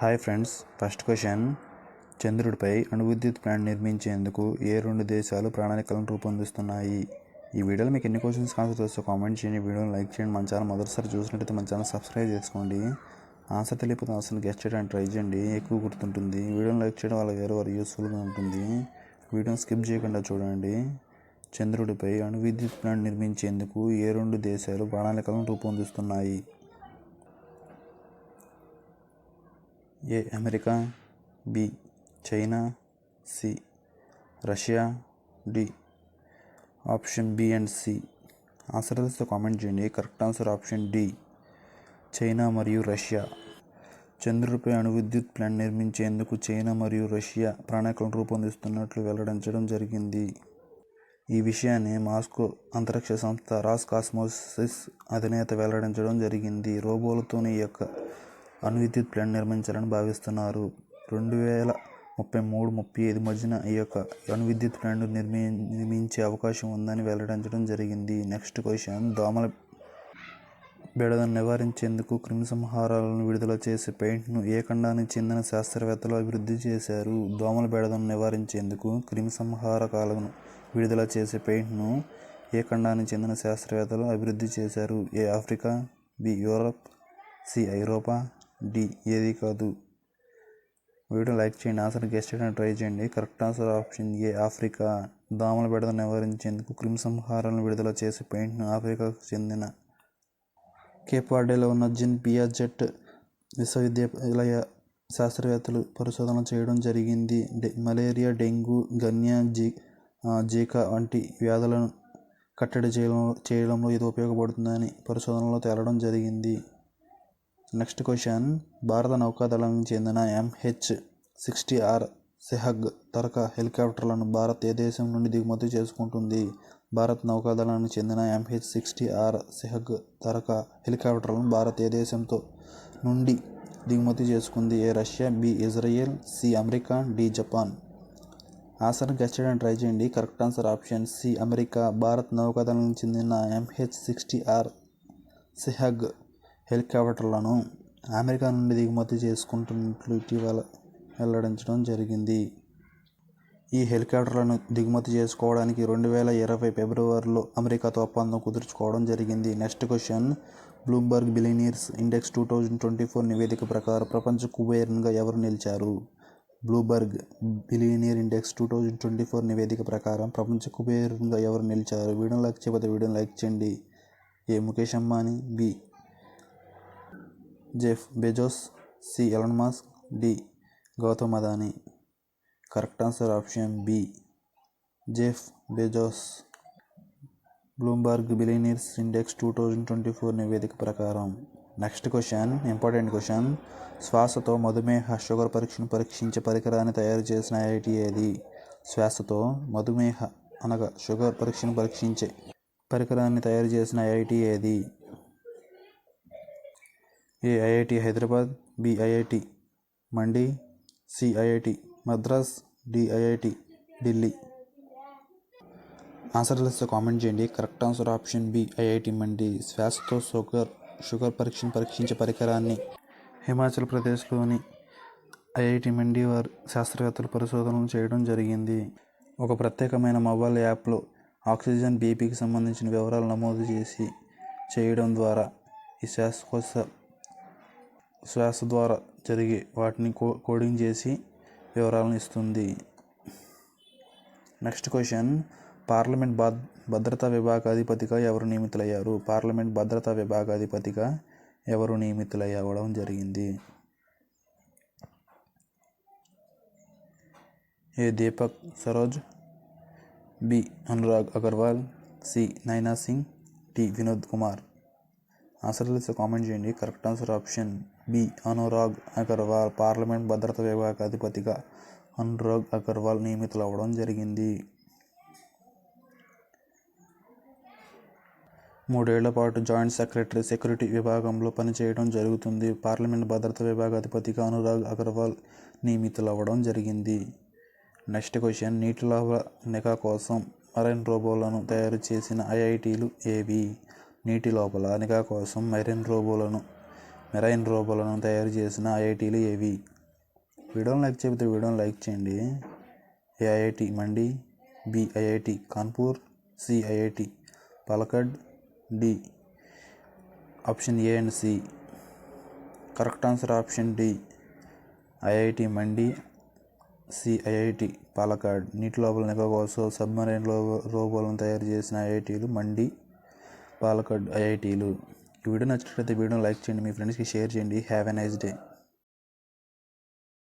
Hi friends, first question. చంద్రుడిపై అణువిద్యుత్ plant నిర్మించేందుకు ఏ రెండు దేశాలు ప్రణాళికలను రూపొందిస్తున్నాయి? ఈ వీడియోలో మీకు ఎన్ని క్వశ్చన్స్ ఆన్సర్ వస్తే కామెంట్ చేయండి, వీడియోని లైక్ చేయండి. మన ఛానల్ మొదటిసారి చూసినట్టయితే మన ఛానల్ సబ్స్క్రైబ్ చేసుకోండి. ఆన్సర్ తెలియకపోతే ఆన్సర్ని గెస్ట్ చేయడానికి ట్రై చేయండి, ఎక్కువ గుర్తుంటుంది. వీడియోని లైక్ చేయడం వల్ల వేరే యూస్ఫుల్గా ఉంటుంది. వీడియోని స్కిప్ చేయకుండా చూడండి. చంద్రుడిపై అణువిద్యుత్ ప్లాంట్ నిర్మించేందుకు ఏ రెండు దేశాలు ప్రణాళికలను రూపొందిస్తున్నాయి? A America, B China, C Russia, D option B and C. Answer తెలిస్తే కామెంట్ చేయండి. Correct answer option D, China మరియు రష్యా. చంద్రుడిపై అణువిద్యుత్ ప్లాంట్ నిర్మించేందుకు చైనా మరియు రష్యా ప్రణాళికలను రూపొందిస్తున్నట్లు వెల్లడించడం జరిగింది. ఈ విషయాన్ని మాస్కో అంతరిక్ష సంస్థ రాస్కాస్మోసిస్ అధినేత వెల్లడించడం జరిగింది. రోబోలతోనే ఈ యొక్క అణువిద్యుత్ ప్లాంట్ నిర్మించాలని భావిస్తున్నారు. 2033-35 మధ్యన ఈ యొక్క అణువిద్యుత్ ప్లాంట్ నిర్మించే అవకాశం ఉందని వెల్లడించడం జరిగింది. Next question. దోమల బెడదను నివారించేందుకు క్రిమిసంహారాలను విడుదల చేసే పెయింట్ను ఏ ఖండానికి చెందిన శాస్త్రవేత్తలు అభివృద్ధి చేశారు? దోమల బెడదను నివారించేందుకు క్రిమిసంహారకాలను విడుదల చేసే పెయింట్ను ఏ ఖండానికి చెందిన శాస్త్రవేత్తలు అభివృద్ధి చేశారు? ఏ ఆఫ్రికా, బి యూరప్, సి ఐరోపా, డి ఏది కాదు. వీడియో లైక్ చేయండి, ఆన్సర్ గెస్ట్ చేయడానికి ట్రై చేయండి. Correct answer option A Africa. దోమల బెడదను నివారించేందుకు క్రిమిసంహారాలను విడుదల చేసే పెయింట్ను ఆఫ్రికాకు చెందిన కేప్ వర్డేలో ఉన్న జీన్ పియాజెట్ విశ్వవిద్యాలయ శాస్త్రవేత్తలు పరిశోధన చేయడం జరిగింది. మలేరియా, డెంగ్యూ, గన్యా, జీకా వంటి వ్యాధులను కట్టడి చేయడంలో ఇది ఉపయోగపడుతుందని పరిశోధనలో తేలడం జరిగింది. Next question. భారత నౌకాదళానికి చెందిన MH-60R సెహగ్ తరహా హెలికాప్టర్లను భారత్ ఏ దేశం నుండి దిగుమతి చేసుకుంటుంది? భారత నౌకాదళానికి చెందిన MH-60R సెహగ్ తరహా హెలికాప్టర్లను భారత్ ఏ దేశంతో నుండి దిగుమతి చేసుకుంది? A Russia, B Israel, C America, D Japan. ఆన్సర్ని గెస్ట్ చేయడానికి ట్రై చేయండి. Correct answer option C America. భారత నౌకాదళానికి చెందిన MH-60R సెహగ్ హెలికాప్టర్లను అమెరికా నుండి దిగుమతి చేసుకుంటున్నట్లు ఇటీవల వెల్లడించడం జరిగింది. ఈ హెలికాప్టర్లను దిగుమతి చేసుకోవడానికి 2020 ఫిబ్రవరిలో అమెరికాతో ఒప్పందం కుదుర్చుకోవడం జరిగింది. Next question. Bloomberg billionaires index 2024 నివేదిక ప్రకారం ప్రపంచ కుబేరునిగా ఎవరు నిలిచారు? బ్లూంబర్గ్ బిలియనీర్ ఇండెక్స్ 2024 నివేదిక ప్రకారం ప్రపంచ కుబేరునిగా ఎవరు నిలిచారు? వీడియోని లైక్ చేయకపోతే వీడియోని లైక్ చేయండి. A Mukesh Ambani, B Jeff Bezos, C Elon Musk, D Gautam Adani. Correct answer option B Jeff Bezos. Bloomberg billionaires index 2024 నివేదిక ప్రకారం. Next question, important question. శ్వాసతో మధుమేహ షుగర్ పరీక్షను పరీక్షించే పరికరాన్ని తయారు చేసిన ఐఐటి ఏది? శ్వాసతో మధుమేహ అనగా షుగర్ పరీక్షను పరీక్షించే పరికరాన్ని తయారు చేసిన ఐఐటి ఏది? A IIT Hyderabad, B IIT Mandi, C IIT Madras, D IIT Delhi. Answer తెలిస్తే కామెంట్ చేయండి. Correct answer option B IIT Mandi. శ్వాసతో షుగర్ పరీక్షను పరీక్షించే పరికరాన్ని హిమాచల్ ప్రదేశ్లోని ఐఐటి మండి వారి శాస్త్రవేత్తలు పరిశోధనలు చేయడం జరిగింది. ఒక ప్రత్యేకమైన మొబైల్ యాప్లో ఆక్సిజన్, బీపీకి సంబంధించిన వివరాలు నమోదు చేయడం ద్వారా ఈ శ్వాస ద్వారా జరిగే వాటిని కోడింగ్ చేసి వివరాలను ఇస్తుంది. Next question. పార్లమెంట్ భద్రతా విభాగాధిపతిగా ఎవరు నియమితులయ్యారు? పార్లమెంట్ భద్రతా విభాగాధిపతిగా ఎవరు నియమితులయ్యవడం జరిగింది? A Deepak Saroj, B Anurag Agarwal, C Naina Singh, D Vinod Kumar. Answer తెలిస్తే కామెంట్ చేయండి. Correct answer option B Anurag Agarwal. Parliament భద్రతా విభాగాధిపతిగా అనురాగ్ అగర్వాల్ నియమితులవ్వడం జరిగింది. 3 ఏళ్ల పాటు జాయింట్ సెక్రటరీ సెక్యూరిటీ విభాగంలో పనిచేయడం జరుగుతుంది. పార్లమెంట్ భద్రతా విభాగాధిపతిగా అనురాగ్ అగర్వాల్ నియమితులవ్వడం జరిగింది. Next question. నీటి లోపల నిఘా కోసం మెరైన్ రోబోలను తయారు చేసిన ఐఐటీలు ఏవి? నీటి లోపల నిఘా కోసం మెరైన్ రోబోలను మెరైన్ రోబోలను తయారు చేసిన ఐఐటీలు ఏవి? వీడియోని లైక్ చేయకపోతే వీడియోని లైక్ చేయండి. A IIT Mandi, B IIT Kanpur, C IIT Palakkad, D option A and C. Correct answer option D IIT Mandi, C IIT Palakkad. నీటి లోపల నిల్వ కోసం సబ్మరైన్ రోబోలను తయారు చేసిన ఐఐటీలు మండి, పాలక్కాడ్ ఐఐటీలు. ఈ వీడియో నచ్చినట్లయితే వీడియోని లైక్ చేయండి, మీ ఫ్రెండ్స్కి షేర్ చేయండి. Have a nice day.